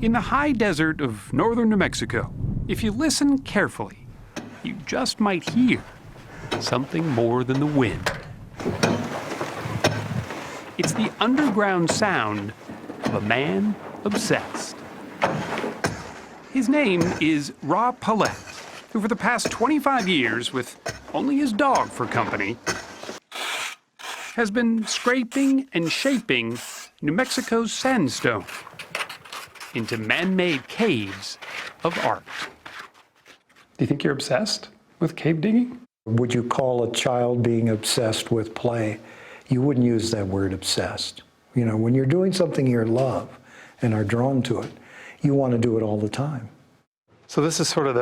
In the high desert of northern New Mexico, if you listen carefully, you just might hear something more than the wind. It's the underground sound of a man obsessed. His name is Paulette, who for the past 25 years, with only his dog for company, has been scraping and shaping New Mexico's sandstone into man-made caves of art. Do you think you're obsessed with cave digging? Would you call a child being obsessed with play? You wouldn't use that word obsessed. You know, when you're doing something you love and are drawn to it, you want to do it all the time. So this is sort of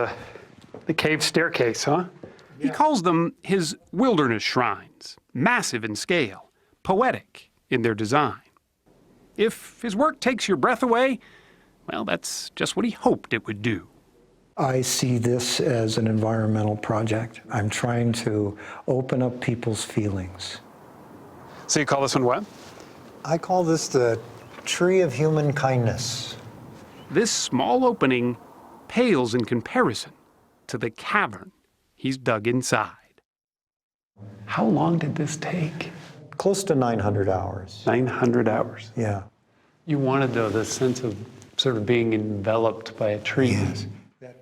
the cave staircase, huh? Yeah. He calls them his wilderness shrines, massive in scale, poetic in their design. If his work takes your breath away, well, that's just what he hoped it would do. I see this as an environmental project. I'm trying to open up people's feelings. So you call this one what? I call this the tree of human kindness. This small opening pales in comparison to the cavern he's dug inside. How long did this take? Close to 900 hours. 900 hours? Yeah. You wanted, though, this sense of sort of being enveloped by a tree. Yes.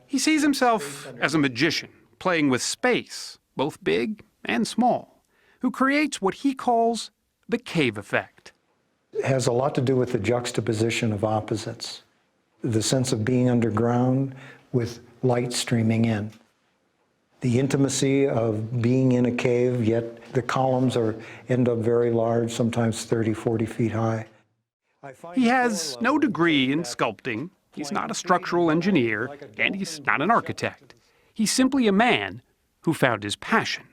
He sees himself as a magician, playing with space, both big and small, who creates what he calls the cave effect. It has a lot to do with the juxtaposition of opposites. The sense of being underground with light streaming in. The intimacy of being in a cave, yet the columns end up very large, sometimes 30, 40 feet high. He has no degree in sculpting. He's not a structural engineer, and he's not an architect. He's simply a man who found his passion.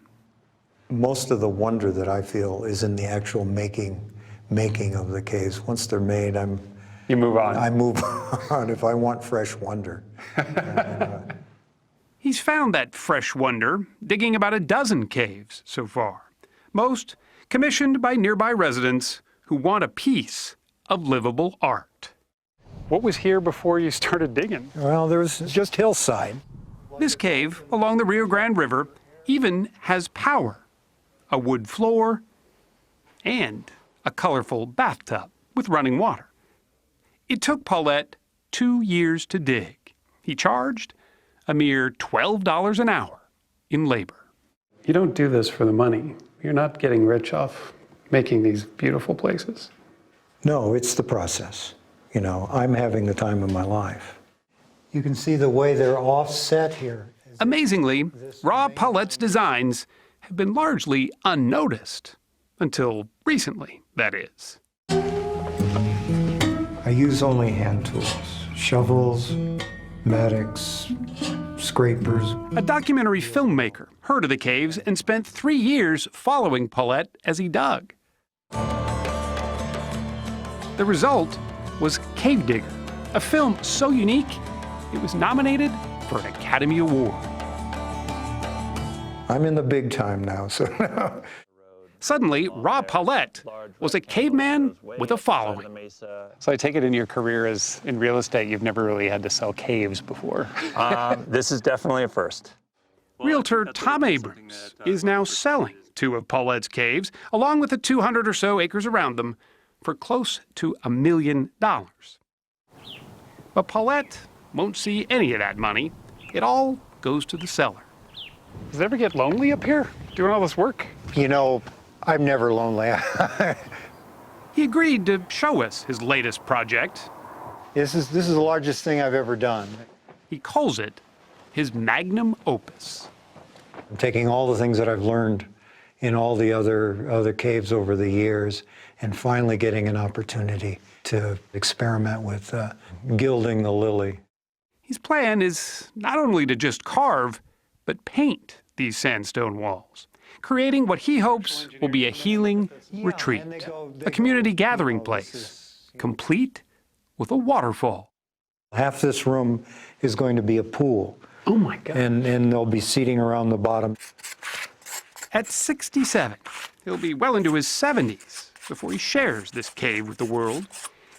Most of the wonder that I feel is in the actual making of the caves. Once they're made, You move on. I move on if I want fresh wonder. He's found that fresh wonder digging about a dozen caves so far, most commissioned by nearby residents who want a piece of livable art. What was here before you started digging? Well, there was just hillside. This cave along the Rio Grande River even has power, a wood floor, and a colorful bathtub with running water. It took Paulette 2 years to dig. He charged a mere $12 an hour in labor. You don't do this for the money. You're not getting rich off making these beautiful places. No, it's the process. You know, I'm having the time of my life. You can see the way they're offset here. Amazingly, Paulette's designs have been largely unnoticed. Until recently, that is. I use only hand tools, shovels, mattocks, scrapers. A documentary filmmaker heard of the caves and spent 3 years following Paulette as he dug. The result was Cave Digger, a film so unique it was nominated for an Academy Award. I'm in the big time now, so now. Suddenly, Paulette was a caveman with a following. So I take it in your career as in real estate, you've never really had to sell caves before. This is definitely a first. Realtor Tom Abrams is now selling 2 of Paulette's caves, along with the 200 or so acres around them, for close to $1 million. But Paulette won't see any of that money. It all goes to the seller. Does it ever get lonely up here, doing all this work? You know, I'm never lonely. He agreed to show us his latest project. This is the largest thing I've ever done. He calls it his magnum opus. I'm taking all the things that I've learned in all the other caves over the years and finally getting an opportunity to experiment with gilding the lily. His plan is not only to just carve, but paint these sandstone walls, creating what he hopes will be a healing retreat, a community gathering place, complete with a waterfall. Half this room is going to be a pool. Oh my God. And they'll be seating around the bottom. At 67, he'll be well into his 70s before he shares this cave with the world.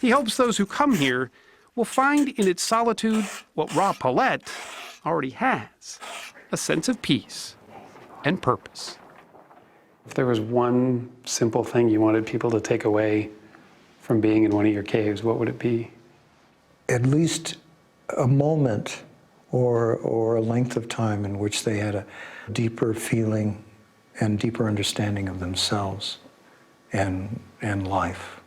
He hopes those who come here will find in its solitude what Paulette already has, a sense of peace and purpose. If there was one simple thing you wanted people to take away from being in one of your caves, what would it be? At least a moment or a length of time in which they had a deeper feeling and deeper understanding of themselves and life.